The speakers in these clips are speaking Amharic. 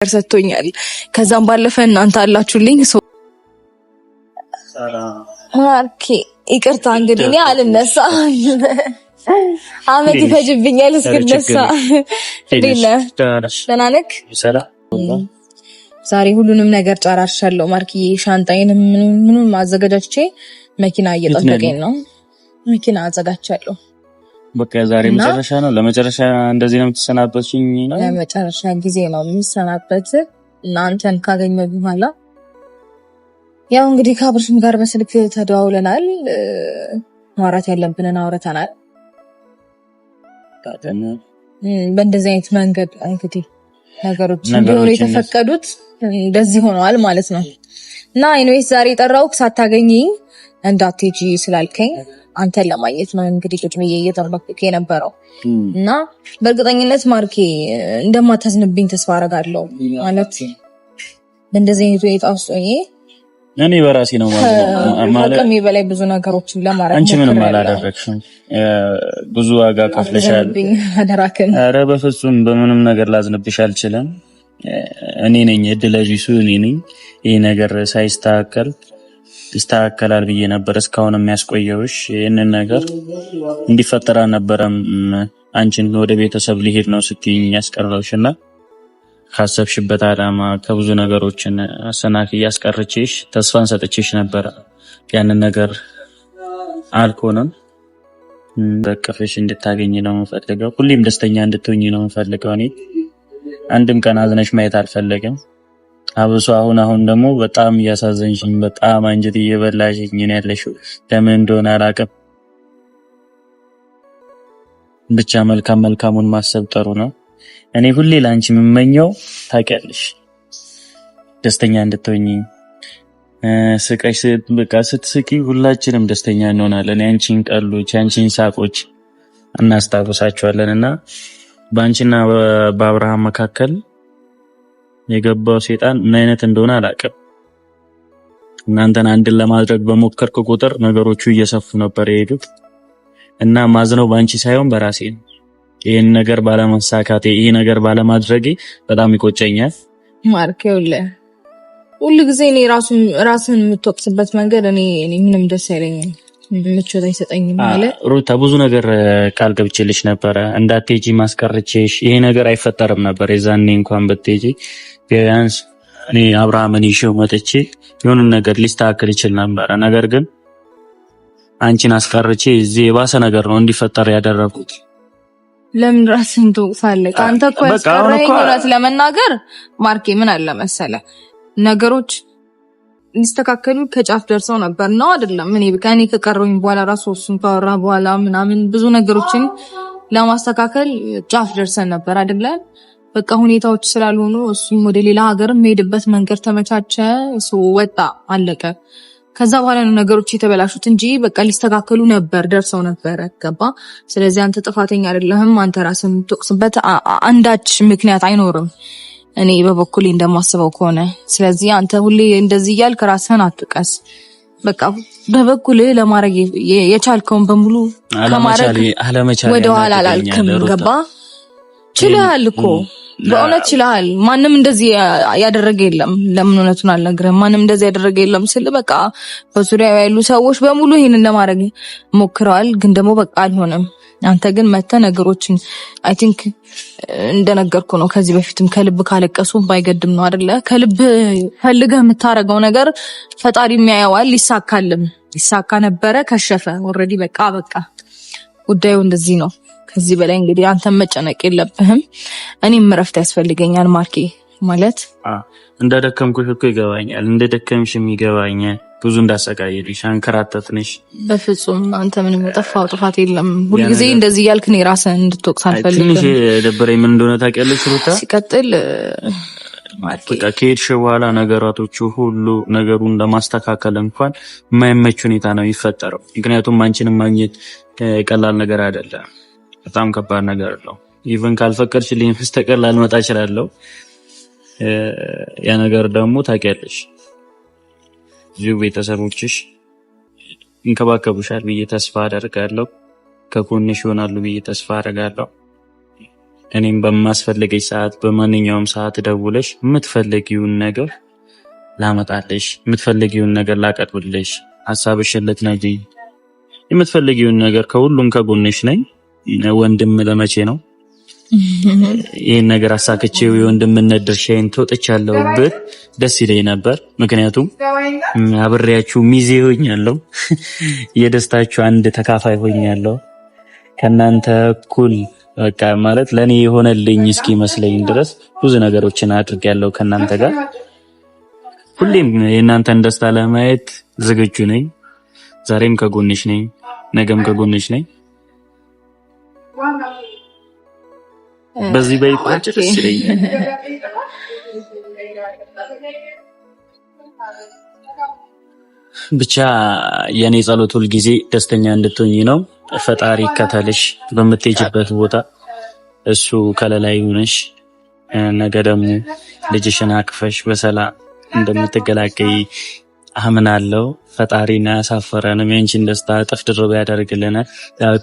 ሰጥቶኛል። ከዛም ባለፈ እናንተ አላችሁልኝ። ማርኬ ይቅርታ እንግዲህ እኔ አልነሳ አመት ይፈጅብኛል እስክነሳ። ደህና ነህ? ዛሬ ሁሉንም ነገር ጨራርሻለሁ ማርኬ። ሻንጣዬንም ምንም አዘጋጅቼ መኪና እየጠበቀኝ ነው። መኪና አዘጋጅቻለሁ። በቃ ዛሬ መጨረሻ ነው። ለመጨረሻ እንደዚህ ነው የምትሰናበትሽኝ ነው? ለመጨረሻ ጊዜ ነው የምሰናበት እናንተን ካገኘሁ በኋላ። ያው እንግዲህ ከአብርሽም ጋር በስልክ ተደዋውለናል። ማውራት ያለብንን አውርተናል። በእንደዚህ አይነት መንገድ እንግዲህ ነገሮች እንዲሆኑ የተፈቀዱት እንደዚህ ሆነዋል ማለት ነው። እና ኤኒዌይስ ዛሬ ጠራሁህ ሳታገኘኝ እንዳትሄጂ ስላልከኝ አንተን ለማየት ነው እንግዲህ ቁጭ ብዬ እየጠበቅኩህ የነበረው። እና በእርግጠኝነት ማርኬ እንደማታዝንብኝ ተስፋ አደርጋለሁ። ማለት በእንደዚህ አይነት ሁኔታ ውስጥ እኔ በራሴ ነው ማለት ከአቅሜ በላይ ብዙ ነገሮችን ለማድረግ አንቺ ምንም አላደረግሽም። ብዙ ዋጋ ከፍለሻል። አደራከን። ኧረ በፍጹም በምንም ነገር ላዝንብሽ አልችልም። እኔ ነኝ እድለቢሱ እኔ ነኝ። ይሄ ነገር ሳይስተካከል ይስተካከላል ብዬ ነበር እስካሁን የሚያስቆየውሽ። ይሄንን ነገር እንዲፈጠር አልነበረም አንቺን ወደ ቤተሰብ ሊሄድ ነው ስትይኝ ያስቀረውሽና ካሰብሽበት አላማ ከብዙ ነገሮችን አሰናክ ያስቀርቼሽ ተስፋን ሰጥቼሽ ነበር። ያንን ነገር አልሆነም። በቀፈሽ እንድታገኝ ነው የምፈልገው። ሁሌም ደስተኛ እንድትሆኚ ነው የምፈልገው። እኔ አንድም ቀን አዝነሽ ማየት አልፈልግም። አብሶ አሁን ደግሞ በጣም እያሳዘንሽኝ፣ በጣም አንጀት እየበላሽኝ ነው ያለሽው። ለምን እንደሆነ አላውቅም። ብቻ መልካሙን ማሰብ ጥሩ ነው። እኔ ሁሌ ላንቺ የምመኘው ታውቂያለሽ፣ ደስተኛ እንድትሆኚ፣ ስቀሽ በቃ ስትስቂ ሁላችንም ደስተኛ እንሆናለን። ያንቺን ቀልዶች፣ ያንቺን ሳቆች እናስታውሳቸዋለንና ባንቺና በአብርሃም መካከል የገባው ሰይጣን ምን አይነት እንደሆነ አላውቅም። እናንተን አንድን ለማድረግ በሞከርኩ ቁጥር ነገሮቹ እየሰፉ ነበር የሄዱት እና ማዝነው ባንቺ ሳይሆን በራሴ ነው። ይሄን ነገር ባለማሳካቴ፣ ይሄ ነገር ባለማድረጌ በጣም ይቆጨኛል። ማርኬውለ ሁሉ ጊዜ እኔ ራስን የምትወቅስበት መንገድ እኔ ምንም ደስ አይለኝም፣ ምቾት አይሰጠኝም። ማለት ሩታ ብዙ ነገር ቃል ገብቼልሽ ነበረ እንዳትሄጂ ማስቀርቼሽ። ይሄ ነገር አይፈጠርም ነበር የዛኔ እንኳን ብትሄጂ ቢያንስ እኔ አብርሃምን ይዤው መጥቼ የሆነ ነገር ሊስተካከል ይችል ነበር። ነገር ግን አንቺን አስቀርቼ እዚህ የባሰ ነገር ነው እንዲፈጠር ያደረኩት። ለምን ራስን ትወቅሳለህ? አንተ እኮ ያስቀረኝ እውነት ለመናገር ማርኬ ምን አለ መሰለህ፣ ነገሮች ሊስተካከሉ ከጫፍ ደርሰው ነበር ነው አይደለም? እኔ ከኔ ከቀረውኝ በኋላ ራሱ እሱን ካወራ በኋላ ምናምን ብዙ ነገሮችን ለማስተካከል ጫፍ ደርሰን ነበር አይደለም? በቃ ሁኔታዎች ስላልሆኑ እሱም ወደ ሌላ ሀገር መሄድበት መንገድ ተመቻቸ፣ እሱ ወጣ፣ አለቀ። ከዛ በኋላ ነው ነገሮች የተበላሹት እንጂ በቃ ሊስተካከሉ ነበር፣ ደርሰው ነበር። ገባ? ስለዚህ አንተ ጥፋተኛ አይደለህም። አንተ ራስን ትወቅስበት አንዳች ምክንያት አይኖርም እኔ በበኩሌ እንደማስበው ከሆነ። ስለዚህ አንተ ሁሌ እንደዚህ እያልክ ራስህን አትጥቀስ። በቃ በበኩሌ ለማድረግ የቻልከውን በሙሉ ከማድረግ ወደ ኋላ አላልክም። ገባ? ችለሃል እኮ በእውነት ችለሃል። ማንም እንደዚህ ያደረገ የለም። ለምን እውነቱን አልነግርህም? ማንም እንደዚህ ያደረገ የለም ስል በቃ በዙሪያው ያሉ ሰዎች በሙሉ ይሄንን ለማድረግ ሞክረዋል፣ ግን ደግሞ በቃ አልሆነም። አንተ ግን መተህ ነገሮችን አይ ቲንክ እንደነገርኩ ነው ከዚህ በፊትም ከልብ ካለቀሱ ባይገድም ነው አይደለ? ከልብ ፈልገህ የምታረገው ነገር ፈጣሪ የሚያየዋል። ይሳካ ነበረ፣ ከሸፈ። ኦልሬዲ በቃ ጉዳዩ እንደዚህ ነው። ከዚህ በላይ እንግዲህ አንተም መጨነቅ የለብህም። እኔም እረፍት ያስፈልገኛል ማርኬ። ማለት እንደደከምኩሽ እኮ ይገባኛል፣ እንደደከምሽም ይገባኛል። ብዙ እንዳሰቃየልሽ አንከራተትንሽ። በፍጹም አንተ ምንም የጠፋው ጥፋት የለም። ሁልጊዜ እንደዚህ እያልክ ነው ራስህን እንድትወቅስ አልፈልግም። ትንሽ ደበረኝ። ምን እንደሆነ ታውቂያለሽ ሩታ? ሲቀጥል በቃ ከሄድሽ በኋላ ነገራቶቹ ሁሉ ነገሩን ለማስተካከል እንኳን የማይመች ሁኔታ ነው የሚፈጠረው። ምክንያቱም አንቺንም ማግኘት ቀላል ነገር አይደለም፣ በጣም ከባድ ነገር ነው። ኢቭን ካልፈቀድሽልኝ በስተቀር ላልመጣ እችላለሁ። ያ ነገር ደግሞ ታውቂያለሽ፣ እዚሁ ቤተሰቦችሽ እንከባከቡሻል ብዬ ተስፋ አደርጋለሁ። ከጎንሽ ይሆናሉ ብዬ ተስፋ አደርጋለሁ። እኔም በማስፈልገኝ ሰዓት በማንኛውም ሰዓት ደውለሽ የምትፈልጊውን ነገር ላመጣልሽ፣ የምትፈልጊውን ነገር ላቀርብልሽ፣ ሐሳብሽን ልትነግሪኝ የምትፈልጊውን ነገር ከሁሉም ከጎንሽ ነኝ። ወንድም ለመቼ ነው ይሄን ነገር አሳክቼው የወንድምነት ድርሻዬን ተወጥቻለሁ ብል ደስ ይለኝ ነበር። ምክንያቱም አብሬያችሁ ሚዜ ሆኛለሁ፣ የደስታችሁ አንድ ተካፋይ ሆኛለሁ። ከናንተ እኩል በቃ ማለት ለኔ የሆነልኝ እስኪመስለኝ ድረስ ብዙ ነገሮችን አድርጌያለሁ ከናንተ ጋር። ሁሌም የእናንተን ደስታ ለማየት ዝግጁ ነኝ። ዛሬም ከጎንሽ ነኝ፣ ነገም ከጎንሽ ነኝ። በዚህ በይቋጭ ደስ ይለኛል። ብቻ የኔ ጸሎት ሁል ጊዜ ደስተኛ እንድትሆኚ ነው። ፈጣሪ ከተልሽ በምትሄጂበት ቦታ እሱ ከለላ ይሁንሽ። ነገ ደግሞ ልጅሽን አቅፈሽ በሰላም እንደምትገላገይ አምናለሁ። ፈጣሪና ያሳፈረንም የአንቺን ደስታ እጥፍ ድርብ ያደርግልናል።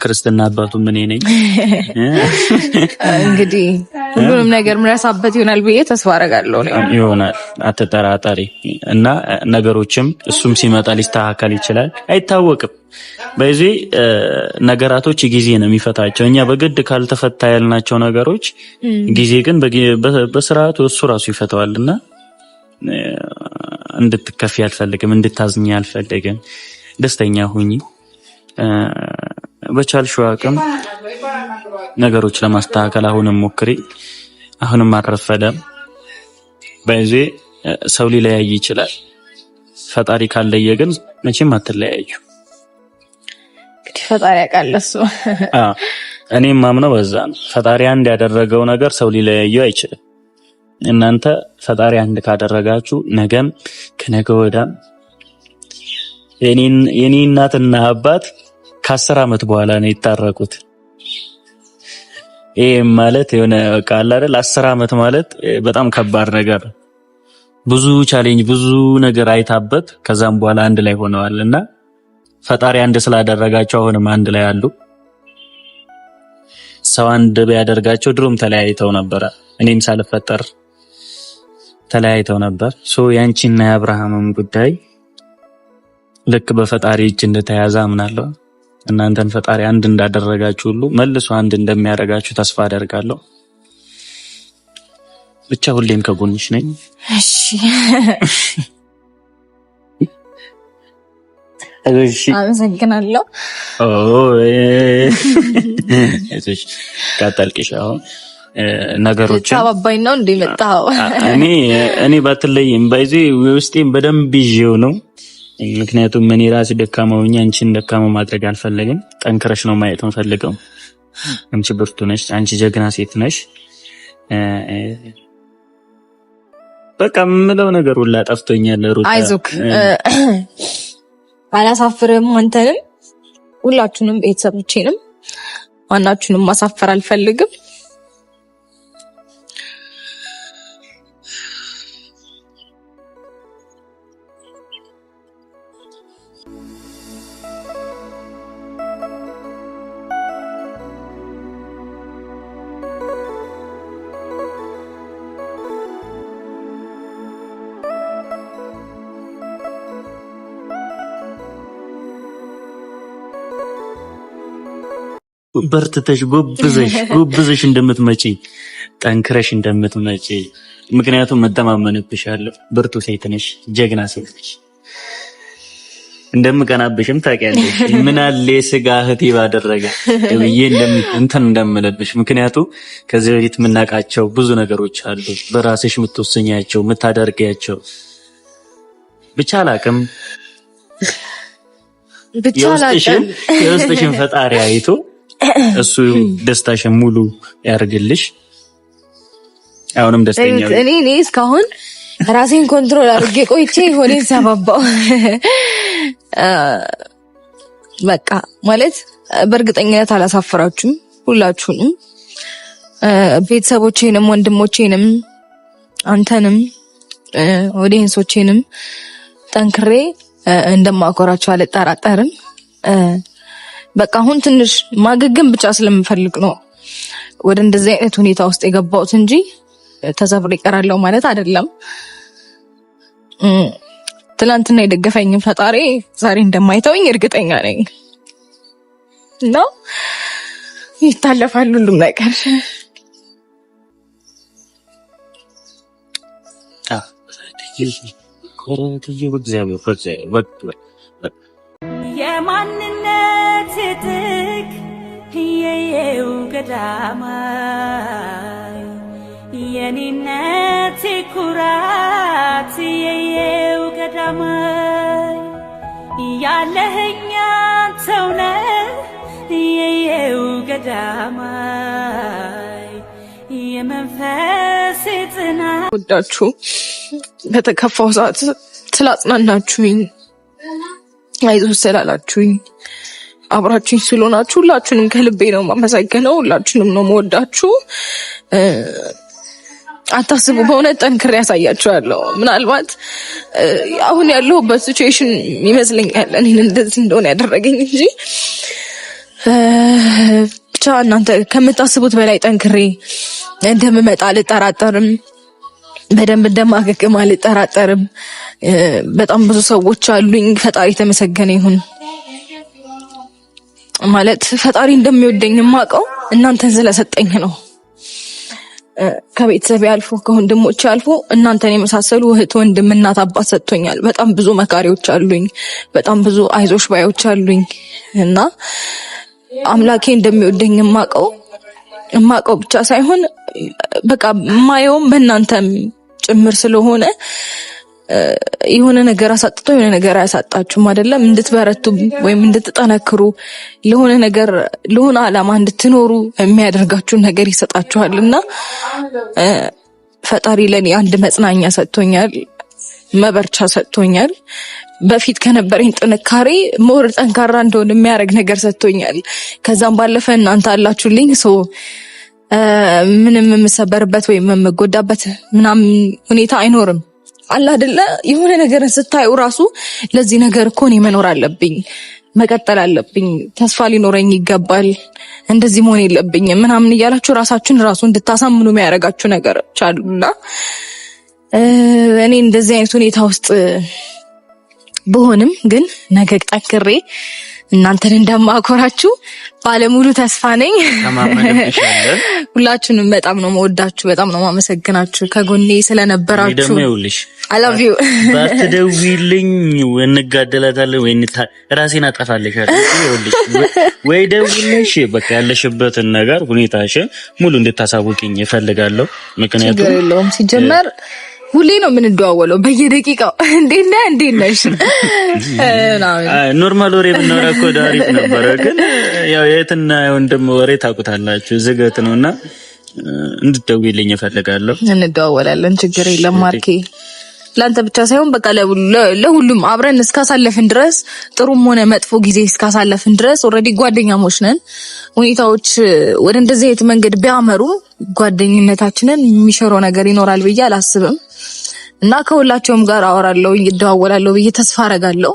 ክርስትና አባቱ ምን ነኝ እንግዲህ ሁሉንም ነገር ምራሳበት ይሆናል ብዬ ተስፋ አደርጋለሁ። ይሆናል አትጠራጠሪ። እና ነገሮችም እሱም ሲመጣ ሊስተካከል ይችላል፣ አይታወቅም። በዚህ ነገራቶች ጊዜ ነው የሚፈታቸው። እኛ በግድ ካልተፈታ ያልናቸው ነገሮች ጊዜ ግን በስርዓቱ እሱ ራሱ ይፈታዋልና እንድትከፊ አልፈልግም፣ እንድታዝኝ አልፈልግም። ደስተኛ ሁኚ። በቻልሽው አቅም ነገሮች ለማስተካከል አሁንም ሞክሪ። አሁንም አልረፈደም። በዚህ ሰው ሊለያይ ይችላል። ፈጣሪ ካለየ ግን መቼም አትለያዩ። እንግዲህ ፈጣሪ ያውቃል እሱ። እኔም ማምነው በዛ ነው። ፈጣሪ አንድ ያደረገው ነገር ሰው ሊለያየው አይችልም። እናንተ ፈጣሪ አንድ ካደረጋችሁ ነገም ከነገ ወዲያም የኔ እናትና አባት ከ10 ዓመት በኋላ ነው የታረቁት። ይሄ ማለት የሆነ ቃል አይደል? 10 ዓመት ማለት በጣም ከባድ ነገር፣ ብዙ ቻሌንጅ፣ ብዙ ነገር አይታበት ከዛም በኋላ አንድ ላይ ሆነዋልና ፈጣሪ አንድ ስላደረጋቸው አሁንም አንድ ላይ አሉ። ሰው አንድ ቢያደርጋቸው ድሮም ተለያይተው ነበር። እኔም ሳልፈጠር ተለያይተው ነበር። ያንቺና የአብርሃምም ጉዳይ ልክ በፈጣሪ እጅ እንደተያዘ አምናለሁ። እናንተን ፈጣሪ አንድ እንዳደረጋችሁ ሁሉ መልሶ አንድ እንደሚያደርጋችሁ ተስፋ አደርጋለሁ። ብቻ ሁሌም ከጎንሽ ነኝ። እሺ እሺ፣ አመሰግናለሁ። እሺ ካታልቅሽ አሁን ነገሮችን ታባባይ ነው እንደመጣው እኔ ባትለይም በዚህ ውስጤን በደንብ ይዤው ነው። ምክንያቱም እኔ ራሴ ደካማው አንቺን ደካማ ማድረግ አልፈለግም። ጠንክረሽ ነው ማየት የምፈልገው። አንቺ ብርቱ ነሽ፣ አንቺ ጀግና ሴት ነሽ። በቃ የምለው ነገር ሁላ ጠፍቶኛል። ሩታ አይዞክ፣ አላሳፍርም። አንተንም ሁላችሁንም ቤተሰቦቼንም ዋናችሁንም ማሳፈር አልፈልግም። በርትተሽ ጎብዘሽ እንደምትመጪ ጠንክረሽ እንደምትመጪ ምክንያቱም መተማመንብሻለሁ። ብርቱ ሴት ነሽ፣ ጀግና ሴት ነሽ። እንደምቀናብሽም ታውቂያለሽ። ምን አለ ስጋ እህቴ ባደረገ ብዬ እንደምልብሽ። ምክንያቱም ከዚህ በፊት የምናውቃቸው ብዙ ነገሮች አሉ፣ በራስሽ የምትወስኛቸው የምታደርጊያቸው። ብቻ አላቅም የውስጥሽን ፈጣሪ አይቶ እሱ ደስታሽን ሙሉ ያርግልሽ። አሁንም ደስተኛ ነኝ። እኔ እስካሁን ራሴን ኮንትሮል አድርጌ ቆይቼ ሆዴን ሰባባው። በቃ ማለት በእርግጠኝነት አላሳፍራችሁም ሁላችሁንም፣ ቤተሰቦቼንም፣ ወንድሞቼንም፣ አንተንም፣ ኦዲየንሶቼንም ጠንክሬ እንደማኮራችሁ አልጠራጠርም። በቃ አሁን ትንሽ ማገገም ብቻ ስለምፈልግ ነው ወደ እንደዚህ አይነት ሁኔታ ውስጥ የገባሁት እንጂ ተሰብሬ እቀራለሁ ማለት አይደለም። ትናንትና የደገፈኝም ፈጣሪ ዛሬ እንደማይተወኝ እርግጠኛ ነኝ እና ይታለፋል ሁሉም ነገር። የማንነት ጥግ የየው ገዳማይ የኔነት ኩራት የየው ገዳማይ ያለህኛ ተውነ የየው ገዳማይ የመንፈስ ጽናት ወዳችሁ በተከፋው ሰዓት ስላጽናናችሁኝ አይዞሽ ስላላችሁኝ አብራችሁኝ ስለሆናችሁ ሁላችሁንም ከልቤ ነው የማመሰግነው። ሁላችሁንም ነው የምወዳችሁ። አታስቡ፣ በእውነት ጠንክሬ ያሳያችኋለሁ። ምናልባት አሁን ያለሁበት ሲቹዌሽን ይመስለኛል እኔን እንደዚህ እንደሆነ ያደረገኝ እንጂ ብቻ እናንተ ከምታስቡት በላይ ጠንክሬ እንደምመጣ አልጠራጠርም። በደንብ እንደማገግም አልጠራጠርም። በጣም ብዙ ሰዎች አሉኝ። ፈጣሪ የተመሰገነ ይሁን። ማለት ፈጣሪ እንደሚወደኝ የማውቀው እናንተን ስለሰጠኝ ነው። ከቤተሰብ አልፎ ከወንድሞች አልፎ እናንተን የመሳሰሉ እህት፣ ወንድም፣ እናት፣ አባት ሰጥቶኛል። በጣም ብዙ መካሪዎች አሉኝ። በጣም ብዙ አይዞሽ ባዮች አሉኝ እና አምላኬ እንደሚወደኝ የማውቀው ብቻ ሳይሆን በቃ ማየውም በእናንተም ጭምር ስለሆነ የሆነ ነገር አሳጥቶ የሆነ ነገር አያሳጣችሁም አይደለም። እንድትበረቱ ወይም እንድትጠነክሩ ለሆነ ነገር ለሆነ ዓላማ እንድትኖሩ የሚያደርጋችሁ ነገር ይሰጣችኋልና ፈጣሪ ለኔ አንድ መጽናኛ ሰጥቶኛል፣ መበርቻ ሰጥቶኛል። በፊት ከነበረኝ ጥንካሬ ሞር ጠንካራ እንደሆነ የሚያደርግ ነገር ሰጥቶኛል። ከዛም ባለፈ እናንተ አላችሁልኝ። ምንም የምሰበርበት ወይም የምጎዳበት ምናምን ሁኔታ አይኖርም። አላ አይደለ የሆነ ነገርን ስታዩ ራሱ ለዚህ ነገር እኮ እኔ መኖር አለብኝ፣ መቀጠል አለብኝ፣ ተስፋ ሊኖረኝ ይገባል፣ እንደዚህ መሆን የለብኝም ምናምን እያላችሁ ራሳችሁን ራሱ እንድታሳምኑ የሚያደርጋችሁ ነገሮች አሉና እኔ እንደዚህ አይነት ሁኔታ ውስጥ ብሆንም ግን ነገ ጠንክሬ እናንተን እንደማኮራችሁ ባለሙሉ ተስፋ ነኝ። ሁላችሁንም በጣም ነው የምወዳችሁ፣ በጣም ነው የማመሰግናችሁ ከጎኔ ስለነበራችሁ። I love you። ባትደውይልኝ እንጋደላታለን ወይ ራሴን አጠፋለሻለሁ ወይ ደውልሽ በቃ ያለሽበትን ነገር ሁኔታሽን ሙሉ እንድታሳውቂኝ እፈልጋለሁ። ምክንያቱም ችግር የለውም ሲጀመር ሁሌ ነው የምንደዋወለው በየደቂቃው። እንዴት ነሽ? ኖርማል ወሬ ብናወራ እኮ አሪፍ ነበር፣ ግን ያው የትና ወንድም ወሬ ታውቁታላችሁ ዝገት ነውና እንድትደውይልኝ እፈልጋለሁ። እንደዋወላለን፣ ችግር የለም ማርኬ። ላንተ ብቻ ሳይሆን በቃ ለሁሉም አብረን እስካሳለፍን ድረስ ጥሩም ሆነ መጥፎ ጊዜ እስካሳለፍን ድረስ ኦሬዲ ጓደኛሞች ነን። ሁኔታዎች ወደ እንደዚህ አይነት መንገድ ቢያመሩ ጓደኝነታችንን የሚሸረው ነገር ይኖራል ብዬ አላስብም እና ከሁላቸውም ጋር አወራለሁ፣ እደዋወላለሁ ብዬ ተስፋ አረጋለሁ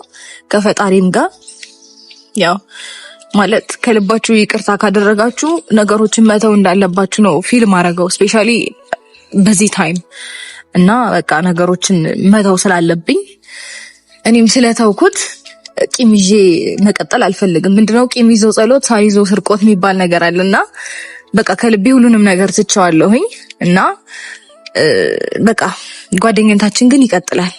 ከፈጣሪም ጋር። ያው ማለት ከልባችሁ ይቅርታ ካደረጋችሁ ነገሮችን መተው እንዳለባችሁ ነው ፊልም አረጋው ስፔሻሊ በዚህ ታይም እና በቃ ነገሮችን መተው ስላለብኝ እኔም ስለተውኩት ቂም ይዤ መቀጠል አልፈልግም። ምንድነው ቂም ይዞ ጸሎት ሳይዞ ስርቆት የሚባል ነገር አለና በቃ ከልቤ ሁሉንም ነገር ትቼዋለሁኝ እና በቃ ጓደኝነታችን ግን ይቀጥላል።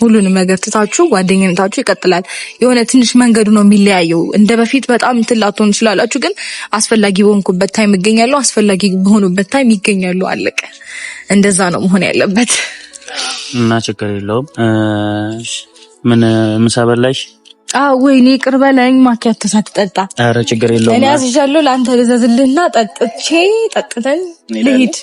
ሁሉንም ነገር ትታችሁ ጓደኝነታችሁ ይቀጥላል። የሆነ ትንሽ መንገዱ ነው የሚለያየው። እንደ በፊት በጣም ትላቶን ይችላላችሁ፣ ግን አስፈላጊ በሆንኩበት ታይም ይገኛሉ፣ አስፈላጊ በሆኑበት ታይም ይገኛሉ። አለቀ። እንደዛ ነው መሆን ያለበት እና ችግር የለውም። ምን ምሳ በላሽ? ወይኔ ይቅር በለኝ። ማኪያቶ ሳትጠጣ? ኧረ ችግር የለውም። እኔ አዝዣለሁ፣ ለአንተ ልዘዝልህና ጠጥተን ልሂድ።